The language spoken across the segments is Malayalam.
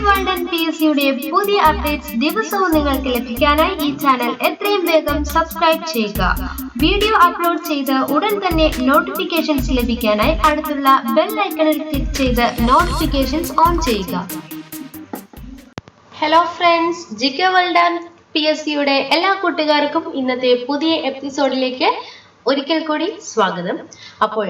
വേൾഡ് ആൻഡ് PSCയുടെ പുതിയ അപ്ഡേറ്റ്സ് ദിവസവും നിങ്ങൾക്ക് ലഭിക്കാനായി ഈ ചാനൽ എത്രയും വേഗം സബ്സ്ക്രൈബ് ചെയ്യുക. വീഡിയോ അപ്ലോഡ് ചെയ്ത് ഉടൻ തന്നെ നോട്ടിഫിക്കേഷൻസ് ലഭിക്കാനായി അടുത്തുള്ള ബെൽ ഐക്കണിൽ ക്ലിക്ക് ചെയ്ത് നോട്ടിഫിക്കേഷൻസ് ഓൺ ചെയ്യുക. Hello friends, GK world and PSCയുടെ എല്ലാ കൂട്ടുകാർക്കും ഇന്നത്തെ പുതിയ എപ്പിസോഡിലേക്ക് ഒരിക്കൽ കൂടി സ്വാഗതം. അപ്പോൾ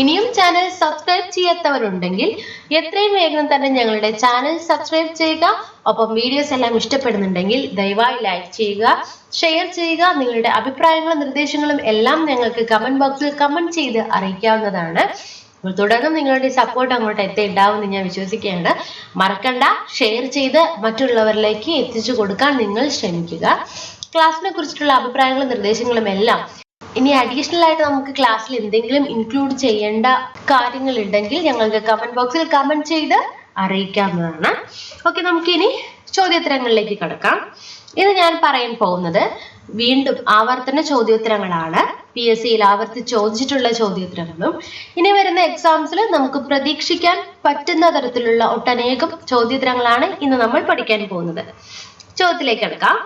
ഇനിയും ചാനൽ സബ്സ്ക്രൈബ് ചെയ്യാത്തവരുണ്ടെങ്കിൽ എത്രയും വേഗം തന്നെ ഞങ്ങളുടെ ചാനൽ സബ്സ്ക്രൈബ് ചെയ്യുക. ഒപ്പം വീഡിയോസ് എല്ലാം ഇഷ്ടപ്പെടുന്നുണ്ടെങ്കിൽ ദയവായി ലൈക്ക് ചെയ്യുക, ഷെയർ ചെയ്യുക. നിങ്ങളുടെ അഭിപ്രായങ്ങളും നിർദ്ദേശങ്ങളും എല്ലാം ഞങ്ങൾക്ക് കമന്റ് ബോക്സിൽ കമന്റ് ചെയ്ത് അറിയിക്കാവുന്നതാണ്. തുടർന്നും നിങ്ങളുടെ സപ്പോർട്ട് അങ്ങോട്ട് എത്തിയിട്ടുണ്ടാവുമെന്ന് ഞാൻ വിശ്വസിക്കുകയാണ്. മറക്കണ്ട, ഷെയർ ചെയ്ത് മറ്റുള്ളവരിലേക്ക് എത്തിച്ചു കൊടുക്കാൻ നിങ്ങൾ ശ്രമിക്കുക. ക്ലാസ്സിനെ കുറിച്ചിട്ടുള്ള അഭിപ്രായങ്ങളും നിർദ്ദേശങ്ങളും എല്ലാം ഇനി അഡീഷണൽ ആയിട്ട് നമുക്ക് ക്ലാസ്സിൽ എന്തെങ്കിലും ഇൻക്ലൂഡ് ചെയ്യേണ്ട കാര്യങ്ങൾ ഉണ്ടെങ്കിൽ ഞങ്ങൾക്ക് കമന്റ് ബോക്സിൽ കമന്റ് ചെയ്ത് അറിയിക്കാവുന്നതാണ്. ഓക്കെ, നമുക്കിനി ചോദ്യോത്തരങ്ങളിലേക്ക് കടക്കാം. ഇത് ഞാൻ പറയാൻ പോകുന്നത് വീണ്ടും ആവർത്തന ചോദ്യോത്തരങ്ങളാണ്. PSCയിൽ ആവർത്തിച്ച് ചോദിച്ചിട്ടുള്ള ചോദ്യോത്തരങ്ങളും ഇനി വരുന്ന എക്സാംസിൽ നമുക്ക് പ്രതീക്ഷിക്കാൻ പറ്റുന്ന തരത്തിലുള്ള ഒട്ടനേകം ചോദ്യോത്തരങ്ങളാണ് ഇന്ന് നമ്മൾ പഠിക്കാൻ പോകുന്നത്. ചോദ്യത്തിലേക്ക് കടക്കാം.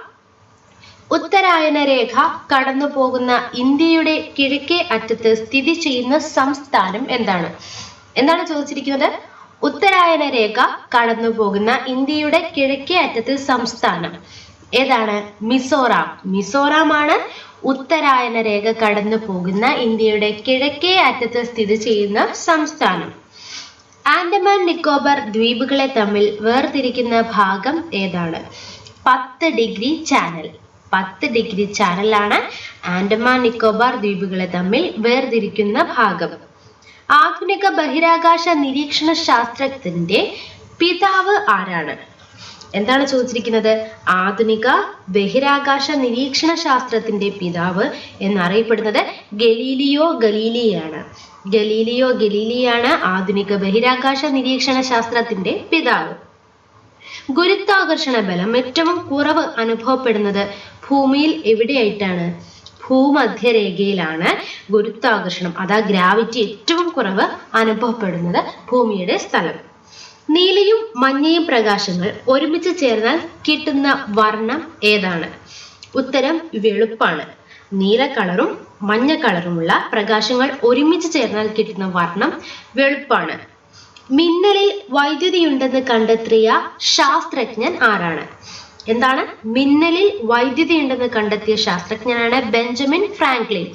ഉത്തരായന രേഖ കടന്നു പോകുന്ന ഇന്ത്യയുടെ കിഴക്കേ അറ്റത്ത് സ്ഥിതി ചെയ്യുന്ന സംസ്ഥാനം എന്താണ്? എന്താണ് ചോദിച്ചിരിക്കുന്നത്? ഉത്തരായന രേഖ കടന്നു പോകുന്ന ഇന്ത്യയുടെ കിഴക്കേ അറ്റത്ത് സംസ്ഥാനം ഏതാണ്? മിസോറാം. മിസോറാം ആണ് ഉത്തരായന രേഖ കടന്നു പോകുന്ന ഇന്ത്യയുടെ കിഴക്കേ അറ്റത്ത് സ്ഥിതി ചെയ്യുന്ന സംസ്ഥാനം. ആൻഡമാൻ നിക്കോബാർ ദ്വീപുകളെ തമ്മിൽ വേർതിരിക്കുന്ന ഭാഗം ഏതാണ്? 10 ഡിഗ്രി ചാനൽ. 10 ഡിഗ്രി ചാനലാണ് ആൻഡമാൻ നിക്കോബാർ ദ്വീപുകളെ തമ്മിൽ വേർതിരിക്കുന്ന ഭാഗം. ആധുനിക ബഹിരാകാശ നിരീക്ഷണ ശാസ്ത്രജ്ഞന്റെ പിതാവ് ആരാണ്? എന്താണ് ചോദിച്ചിരിക്കുന്നത്? ആധുനിക ബഹിരാകാശ നിരീക്ഷണ ശാസ്ത്രത്തിന്റെ പിതാവ് എന്നറിയപ്പെടുന്നത് ഗലീലിയോ ഗലീലിയാണ്. ഗലീലിയോ ഗലീലിയാണ് ആധുനിക ബഹിരാകാശ നിരീക്ഷണ ശാസ്ത്രത്തിന്റെ പിതാവ്. ഗുരുത്വാകർഷണ ബലം ഏറ്റവും കുറവ് അനുഭവപ്പെടുന്നത് ഭൂമിയിൽ എവിടെയായിട്ടാണ്? ഭൂമധ്യരേഖയിലാണ് ഗുരുത്വാകർഷണം അതാ ഗ്രാവിറ്റി ഏറ്റവും കുറവ് അനുഭവപ്പെടുന്നത് ഭൂമിയുടെ സ്ഥലം. നീലയും മഞ്ഞയും പ്രകാശങ്ങൾ ഒരുമിച്ച് ചേർന്നാൽ കിട്ടുന്ന വർണ്ണം ഏതാണ്? ഉത്തരം വെളുപ്പാണ്. നീല കളറും മഞ്ഞ കളറുമുള്ള പ്രകാശങ്ങൾ ഒരുമിച്ച് ചേർന്നാൽ കിട്ടുന്ന വർണ്ണം വെളുപ്പാണ്. മിന്നലിൽ വൈദ്യുതിയുണ്ടെന്ന് കണ്ടെത്തിയ ശാസ്ത്രജ്ഞൻ ആരാണ്? എന്താണ്? മിന്നലിൽ വൈദ്യുതിയുണ്ടെന്ന് കണ്ടെത്തിയ ശാസ്ത്രജ്ഞനാണ് ബെഞ്ചമിൻ ഫ്രാങ്ക്ലിൻ.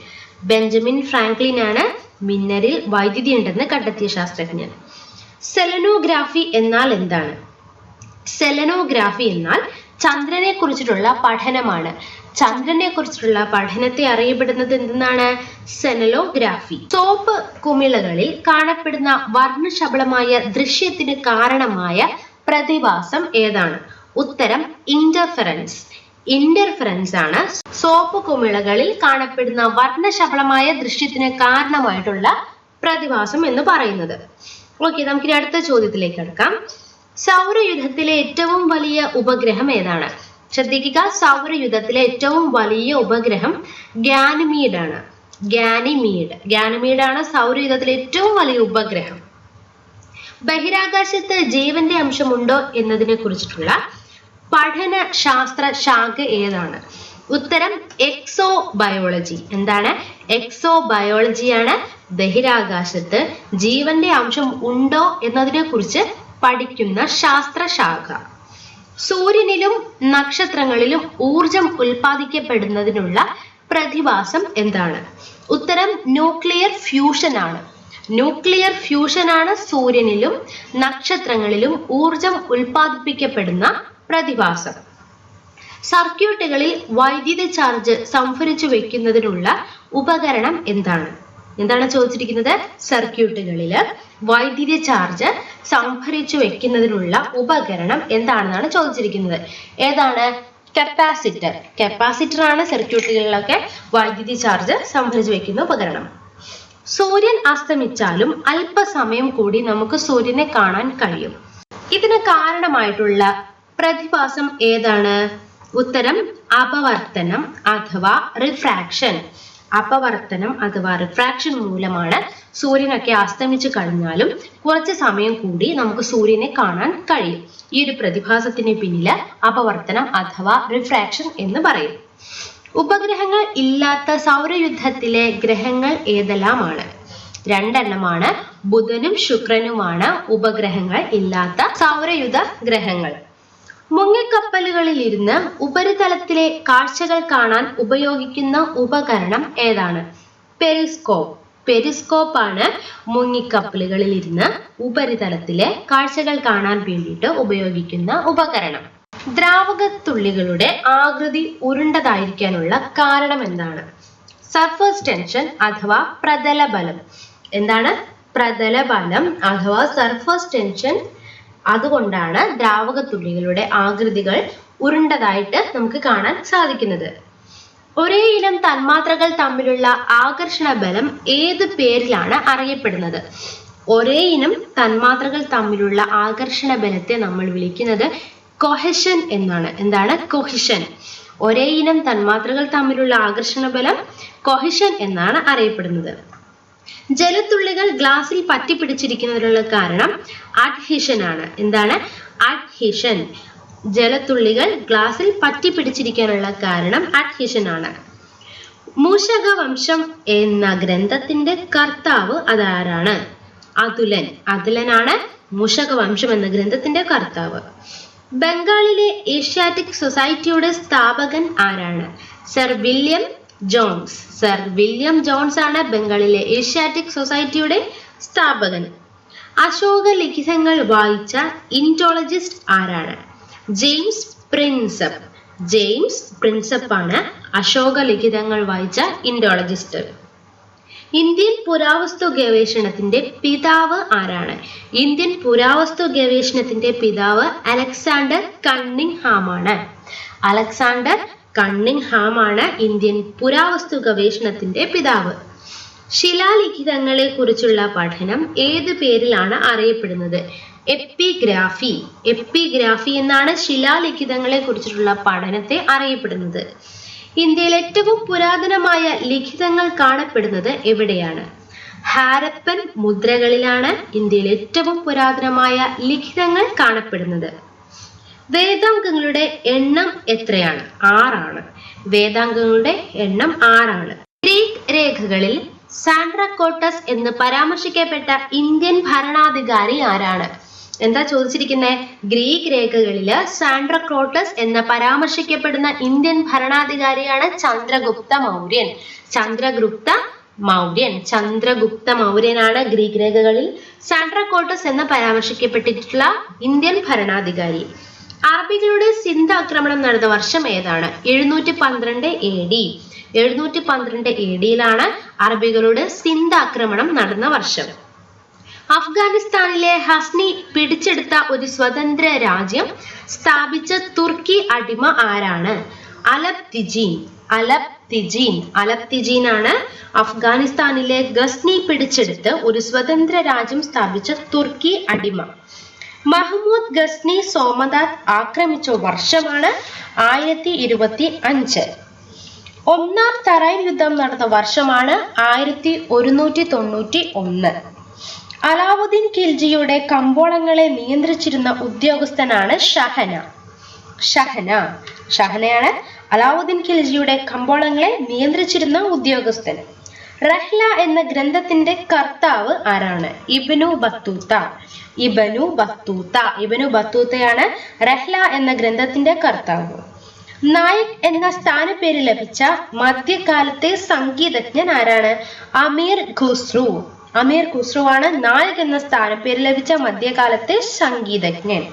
ബെഞ്ചമിൻ ഫ്രാങ്ക്ലിൻ ആണ് മിന്നലിൽ വൈദ്യുതിയുണ്ടെന്ന് കണ്ടെത്തിയ ശാസ്ത്രജ്ഞൻ. സെലനോഗ്രാഫി എന്നാൽ എന്താണ്? സെലനോഗ്രാഫി എന്നാൽ ചന്ദ്രനെ കുറിച്ചിട്ടുള്ള പഠനമാണ്. ചന്ദ്രനെ കുറിച്ചിട്ടുള്ള പഠനത്തെ അറിയപ്പെടുന്നത് എന്താണ്? സെലനോഗ്രാഫി. സോപ്പ് കുമിളകളിൽ കാണപ്പെടുന്ന വർണ്ണശബളമായ ദൃശ്യത്തിന് കാരണമായ പ്രതിഭാസം ഏതാണ്? ഉത്തരം ഇന്റർഫെറൻസ്. ഇന്റർഫെറൻസ് ആണ് സോപ്പ് കുമിളകളിൽ കാണപ്പെടുന്ന വർണ്ണശബളമായ ദൃശ്യത്തിന് കാരണമായിട്ടുള്ള പ്രതിഭാസം എന്ന് പറയുന്നത്. ഓക്കെ, നമുക്കിനി അടുത്ത ചോദ്യത്തിലേക്ക് കടക്കാം. സൗരയൂഥത്തിലെ ഏറ്റവും വലിയ ഉപഗ്രഹം ഏതാണ്? ശ്രദ്ധിക്കുക, സൗരയൂഥത്തിലെ ഏറ്റവും വലിയ ഉപഗ്രഹം ഗാനിമീഡ് ആണ്. ഗാനിമീഡ് ആണ് സൗരയൂഥത്തിലെ ഏറ്റവും വലിയ ഉപഗ്രഹം. ബഹിരാകാശത്ത് ജീവന്റെ അംശമുണ്ടോ എന്നതിനെ കുറിച്ചിട്ടുള്ള പഠന ശാസ്ത്ര ശാഖ ഏതാണ്? ഉത്തരം എക്സോ ബയോളജി. എന്താണ്? എക്സോ ബയോളജിയാണ് ബഹിരാകാശത്ത് ജീവന്റെ അംശം ഉണ്ടോ എന്നതിനെ കുറിച്ച് പഠിക്കുന്ന ശാസ്ത്രശാഖ. സൂര്യനിലും നക്ഷത്രങ്ങളിലും ഊർജം ഉൽപ്പാദിക്കപ്പെടുന്നതിനുള്ള പ്രതിഭാസം എന്താണ്? ഉത്തരം ന്യൂക്ലിയർ ഫ്യൂഷൻ ആണ്. ന്യൂക്ലിയർ ഫ്യൂഷൻ ആണ് സൂര്യനിലും നക്ഷത്രങ്ങളിലും ഊർജം ഉൽപ്പാദിപ്പിക്കപ്പെടുന്ന പ്രതിഭാസം. സർക്യൂട്ടുകളിൽ വൈദ്യുത ചാർജ് സംഭരിച്ചു വെക്കുന്നതിനുള്ള ഉപകരണം എന്താണ്? എന്താണ് ചോദിച്ചിരിക്കുന്നത്? സർക്യൂട്ടുകളിൽ വൈദ്യുത ചാർജ് സംഭരിച്ചു വെക്കുന്നതിനുള്ള ഉപകരണം എന്താണെന്നാണ് ചോദിച്ചിരിക്കുന്നത്. ഏതാണ്? കപ്പാസിറ്റർ. കപ്പാസിറ്റർ ആണ് സർക്യൂട്ടുകളിലൊക്കെ വൈദ്യുതി ചാർജ് സംഭരിച്ചു വെക്കുന്ന ഉപകരണം. സൂര്യൻ അസ്തമിച്ചാലും അല്പസമയം കൂടി നമുക്ക് സൂര്യനെ കാണാൻ കഴിയും. ഇതിന് കാരണമായിട്ടുള്ള പ്രതിഭാസം ഏതാണ്? ഉത്തരം അപവർത്തനം അഥവാ റിഫ്രാക്ഷൻ. അപവർത്തനം അഥവാ റിഫ്രാക്ഷൻ മൂലമാണ് സൂര്യനൊക്കെ അസ്തമിച്ചു കഴിഞ്ഞാലും കുറച്ച് സമയം കൂടി നമുക്ക് സൂര്യനെ കാണാൻ കഴിയും. ഈ ഒരു പ്രതിഭാസത്തിന് പിന്നില് അപവർത്തനം അഥവാ റിഫ്രാക്ഷൻ എന്ന് പറയും. ഉപഗ്രഹങ്ങൾ ഇല്ലാത്ത സൗരയുദ്ധത്തിലെ ഗ്രഹങ്ങൾ ഏതെല്ലാമാണ്? 2 എണ്ണമാണ്. ബുധനും ശുക്രനുമാണ് ഉപഗ്രഹങ്ങൾ ഇല്ലാത്ത സൗരയുധ ഗ്രഹങ്ങൾ. മുങ്ങിക്കപ്പലുകളിൽ ഇരുന്ന് ഉപരിതലത്തിലെ കാഴ്ചകൾ കാണാൻ ഉപയോഗിക്കുന്ന ഉപകരണം ഏതാണ്? പെരിസ്കോപ്പ്. പെരിസ്കോപ്പ് ആണ് മുങ്ങിക്കപ്പലുകളിൽ ഇരുന്ന് ഉപരിതലത്തിലെ കാഴ്ചകൾ കാണാൻ വേണ്ടിയിട്ട് ഉപയോഗിക്കുന്ന ഉപകരണം. ദ്രാവകത്തുള്ളികളുടെ ആകൃതി ഉരുണ്ടതായിരിക്കാനുള്ള കാരണം എന്താണ്? സർഫസ് ടെൻഷൻ അഥവാ പ്രതലബലം. എന്താണ്? പ്രതലബലം അഥവാ സർഫസ് ടെൻഷൻ. അതുകൊണ്ടാണ് ദ്രാവകത്തുള്ളികളുടെ ആകൃതികൾ ഉരുണ്ടതായിട്ട് നമുക്ക് കാണാൻ സാധിക്കുന്നത്. ഒരേ ഇനം തന്മാത്രകൾ തമ്മിലുള്ള ആകർഷണ ബലം ഏത് പേരിലാണ് അറിയപ്പെടുന്നത്? ഒരേ ഇനം തന്മാത്രകൾ തമ്മിലുള്ള ആകർഷണ ബലത്തെ നമ്മൾ വിളിക്കുന്നത് കൊഹഷൻ എന്നാണ്. എന്താണ്? കൊഹിഷൻ. ഒരേ ഇനം തന്മാത്രകൾ തമ്മിലുള്ള ആകർഷണ ബലം കൊഹിഷൻ എന്നാണ് അറിയപ്പെടുന്നത്. ജലത്തുള്ളികൾ ഗ്ലാസിൽ പറ്റിപ്പിടിച്ചിരിക്കുന്നതിനുള്ള കാരണം അഡ്ഹീഷൻ ആണ്. എന്താണ്? അഡ്ഹീഷൻ. ജലത്തുള്ളികൾ ഗ്ലാസിൽ പറ്റിപ്പിടിച്ചിരിക്കാനുള്ള കാരണം അഡ്ഹീഷൻ ആണ്. മൂഷക വംശം എന്ന ഗ്രന്ഥത്തിന്റെ കർത്താവ് അതാരാണ്? അതുലൻ. അതുലനാണ് മൂഷക വംശം എന്ന ഗ്രന്ഥത്തിന്റെ കർത്താവ്. ബംഗാളിലെ ഏഷ്യാറ്റിക് സൊസൈറ്റിയുടെ സ്ഥാപകൻ ആരാണ്? Sir William Jones. Sir William Jones ആണ് ബംഗാളിലെ ഏഷ്യാറ്റിക് സൊസൈറ്റിയുടെ സ്ഥാപകൻ. അശോക ലിഖിതങ്ങൾ വായിച്ച ഇൻഡോളജിസ്റ്റ് ആരാണ്? James Prinsep. ജെയിംസ് പ്രിൻസപ്പ് ആണ് അശോക ലിഖിതങ്ങൾ വായിച്ച ഇൻഡോളജിസ്റ്റ്. ഇന്ത്യൻ പുരാവസ്തു ഗവേഷണത്തിന്റെ പിതാവ് ആരാണ്? ഇന്ത്യൻ പുരാവസ്തു ഗവേഷണത്തിന്റെ പിതാവ് അലക്സാണ്ടർ കണ്ണിംഗ്ഹാം ആണ്. അലക്സാണ്ടർ കണ്ണിംഗ്ഹാം ആണ് ഇന്ത്യൻ പുരാവസ്തു ഗവേഷണത്തിന്റെ പിതാവ്. ശിലാലിഖിതങ്ങളെ കുറിച്ചുള്ള പഠനം ഏത് പേരിലാണ് അറിയപ്പെടുന്നത്? എപ്പിഗ്രാഫി. എപ്പിഗ്രാഫി എന്നാണ് ശിലാലിഖിതങ്ങളെ കുറിച്ചിട്ടുള്ള പഠനത്തെ അറിയപ്പെടുന്നത്. ഇന്ത്യയിൽ ഏറ്റവും പുരാതനമായ ലിഖിതങ്ങൾ കാണപ്പെടുന്നത് എവിടെയാണ്? ഹാരപ്പൻ മുദ്രകളിലാണ് ഇന്ത്യയിൽ ഏറ്റവും പുരാതനമായ ലിഖിതങ്ങൾ കാണപ്പെടുന്നത്. വേദാംഗങ്ങളുടെ എണ്ണം എത്രയാണ്? 6 ആണ്. വേദാംഗങ്ങളുടെ എണ്ണം 6 ആണ്. ഗ്രീക്ക് രേഖകളിൽ സാൻഡ്രാക്കോട്ടസ് എന്ന് പരാമർശിക്കപ്പെട്ട ഇന്ത്യൻ ഭരണാധികാരി ആരാണ്? എന്താ ചോദിച്ചിരിക്കുന്നത്? ഗ്രീക്ക് രേഖകളില് സാൻഡ്രാക്കോട്ടസ് എന്ന് പരാമർശിക്കപ്പെടുന്ന ഇന്ത്യൻ ഭരണാധികാരിയാണ് ചന്ദ്രഗുപ്ത മൗര്യൻ. ചന്ദ്രഗുപ്ത മൗര്യൻ. ചന്ദ്രഗുപ്ത മൗര്യനാണ് ഗ്രീക്ക് രേഖകളിൽ സാൻഡ്രാക്കോട്ടസ് എന്ന് പരാമർശിക്കപ്പെട്ടിട്ടുള്ള ഇന്ത്യൻ ഭരണാധികാരി. അറബികളുടെ സിന്ധ് ആക്രമണം നടന്ന വർഷം ഏതാണ്? 712 AD. 712 AD-യിലാണ് അറബികളുടെ സിന്ധ് ആക്രമണം നടന്ന വർഷം. അഫ്ഗാനിസ്ഥാനിലെ ഹസ്നി പിടിച്ചെടുത്ത ഒരു സ്വതന്ത്ര രാജ്യം സ്ഥാപിച്ച തുർക്കി അടിമ ആരാണ്? അലപ്തിജീൻ. അലപ്തിജീൻ. അലപ്തിജീൻ ആണ് അഫ്ഗാനിസ്ഥാനിലെ ഗസ്നി പിടിച്ചെടുത്ത് ഒരു സ്വതന്ത്ര രാജ്യം സ്ഥാപിച്ച തുർക്കി അടിമ. മഹ്മൂദ് ഗസ്നി സോമനാഥ് ആക്രമിച്ച വർഷമാണ് 1025. ഒന്നാം തറൈൻ യുദ്ധം നടന്ന വർഷമാണ് 1191. അലാവുദ്ദീൻ ഖിൽജിയുടെ കമ്പോളങ്ങളെ നിയന്ത്രിച്ചിരുന്ന ഉദ്യോഗസ്ഥനാണ് ഷഹന. ഷഹനയാണ് അലാവുദ്ദീൻ ഖിൽജിയുടെ കമ്പോളങ്ങളെ നിയന്ത്രിച്ചിരുന്ന ഉദ്യോഗസ്ഥൻ. റഹ്ല എന്ന ഗ്രന്ഥത്തിന്റെ കർത്താവ് ആരാണ്? Ibn Battuta. ഇബ്നു ബത്തൂത്തയാണ് റഹ്ല എന്ന ഗ്രന്ഥത്തിന്റെ കർത്താവ്. നായക് എന്ന സ്ഥാനപ്പേര് ലഭിച്ച മധ്യകാലത്തെ സംഗീതജ്ഞൻ ആരാണ്? അമീർ ഖുസ്രു. അമീർ ഖുസ്രു ആണ് നായക് എന്ന സ്ഥാനപ്പേര് ലഭിച്ച മധ്യകാലത്തെ സംഗീതജ്ഞൻ.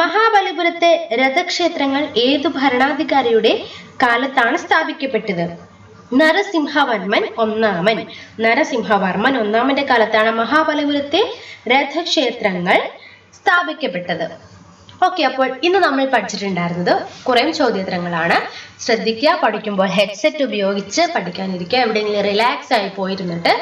മഹാബലിപുരത്തെ രഥക്ഷേത്രങ്ങൾ ഏതു ഭരണാധികാരിയുടെ കാലത്താണ് സ്ഥാപിക്കപ്പെട്ടത്? നരസിംഹവർമ്മൻ ഒന്നാമൻ. നരസിംഹവർമ്മൻ ഒന്നാമന്റെ കാലത്താണ് മഹാബലിപുരത്തെ രഥക്ഷേത്രങ്ങൾ സ്ഥാപിക്കപ്പെട്ടത്. ഓക്കെ, അപ്പോൾ ഇന്ന് നമ്മൾ പഠിച്ചിട്ടുണ്ടായിരുന്നത് കുറെ ചോദ്യോത്തരങ്ങളാണ്. ശ്രദ്ധിക്കുക, പഠിക്കുമ്പോൾ ഹെഡ്സെറ്റ് ഉപയോഗിച്ച് പഠിക്കാനിരിക്കുക. എവിടെയെങ്കിലും റിലാക്സ് ആയി പോയിരുന്നിട്ട്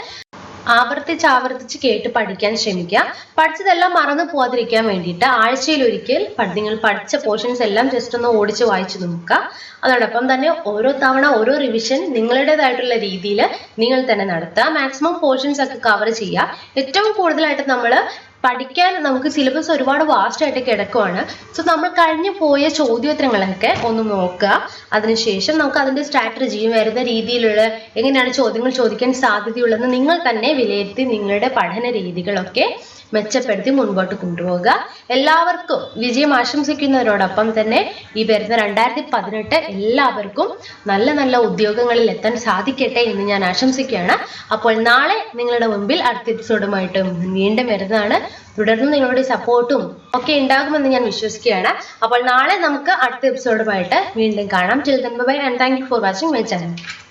ആവർത്തിച്ച് കേട്ട് പഠിക്കാൻ ശ്രമിക്കുക. പഠിച്ചതെല്ലാം മറന്നു പോകാതിരിക്കാൻ വേണ്ടിയിട്ട് ആഴ്ചയിൽ ഒരിക്കൽ നിങ്ങൾ പഠിച്ച പോർഷൻസ് എല്ലാം ജസ്റ്റ് ഒന്ന് ഓടിച്ച് വായിച്ചു നോക്കുക. അതോടൊപ്പം തന്നെ ഓരോ തവണ ഓരോ റിവിഷൻ നിങ്ങളുടേതായിട്ടുള്ള രീതിയിൽ നിങ്ങൾ തന്നെ നടത്തുക. മാക്സിമം പോർഷൻസ് ഒക്കെ കവർ ചെയ്യുക. ഏറ്റവും കൂടുതലായിട്ട് നമ്മൾ പഠിക്കാൻ നമുക്ക് സിലബസ് ഒരുപാട് വാസ്റ്റ് ആയിട്ട് കിടക്കുവാണ്. സോ നമ്മൾ കഴിഞ്ഞു പോയ ചോദ്യോത്തരങ്ങളൊക്കെ ഒന്ന് നോക്കുക. അതിനുശേഷം നമുക്ക് അതിന്റെ സ്ട്രാറ്റജിയും വരുന്ന രീതിയിലുള്ള എങ്ങനെയാണ് ചോദ്യങ്ങൾ ചോദിക്കാൻ സാധ്യതയുള്ളതെന്ന് നിങ്ങൾ തന്നെ വിലയിരുത്തി നിങ്ങളുടെ പഠന രീതികളൊക്കെ മെച്ചപ്പെടുത്തി മുൻപോട്ട് കൊണ്ടുപോകുക. എല്ലാവർക്കും വിജയം ആശംസിക്കുന്നവരോടൊപ്പം തന്നെ ഈ വരുന്ന 2018 എല്ലാവർക്കും നല്ല നല്ല ഉദ്യോഗങ്ങളിൽ എത്താൻ സാധിക്കട്ടെ എന്ന് ഞാൻ ആശംസിക്കുകയാണ്. അപ്പോൾ നാളെ നിങ്ങളുടെ മുമ്പിൽ അടുത്ത എപ്പിസോഡുമായിട്ട് വീണ്ടും വരുന്നതാണ്. തുടർന്ന് നിങ്ങളുടെ സപ്പോർട്ടും ഒക്കെ ഉണ്ടാകുമെന്ന് ഞാൻ വിശ്വസിക്കുകയാണ്. അപ്പോൾ നാളെ നമുക്ക് അടുത്ത എപ്പിസോഡുമായിട്ട് വീണ്ടും കാണാം. Till then, bye bye and thank you for watching my channel.